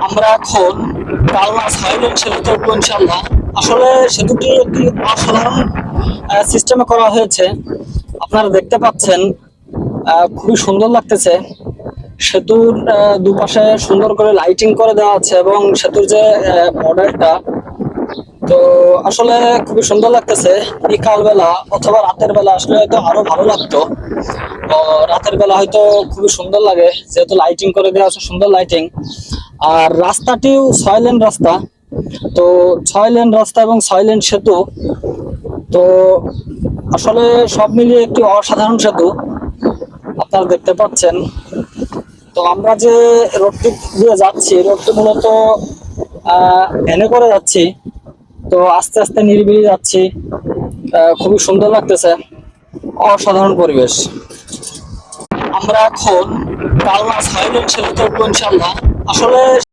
আমরা এখন কালনা ছয়লেন সেতুতে উঠবো ইনশাল্লাহ। আসলে সেতুটি একটি অসাধারণ সিস্টেমে করা হয়েছে, আপনারা দেখতে পাচ্ছেন। খুবই সুন্দর লাগতেছে। সেতুর দুপাশে সুন্দর করে লাইটিং করে দেওয়া আছে এবং সেতুর যে মডেলটা, তো আসলে খুবই সুন্দর লাগতেছে। বিকাল বেলা অথবা রাতের বেলা আসলে হয়তো আরো ভালো লাগতো। রাতের বেলা হয়তো খুবই সুন্দর লাগে, যেহেতু লাইটিং করে দেওয়া আছে, সুন্দর লাইটিং। আর রাস্তাটিও 6 লেন রাস্তা, তো 6 লেন রাস্তা এবং 6 লেন সেতু, তো আসলে সব মিলিয়ে একটি অসাধারণ সেতু আপনারা দেখতে পাচ্ছেন। তো আমরা যে রোডটি দিয়ে যাচ্ছি, রোডটি মূলত ভ্যানে করে যাচ্ছি। তো আস্তে আস্তে নিরিবিলি যাচ্ছি, খুবই সুন্দর লাগতেছে, অসাধারণ পরিবেশ। আমরা এখন কালনা ছয়লেন সেতুতে উঠবো ইনশাল্লাহ। আসলে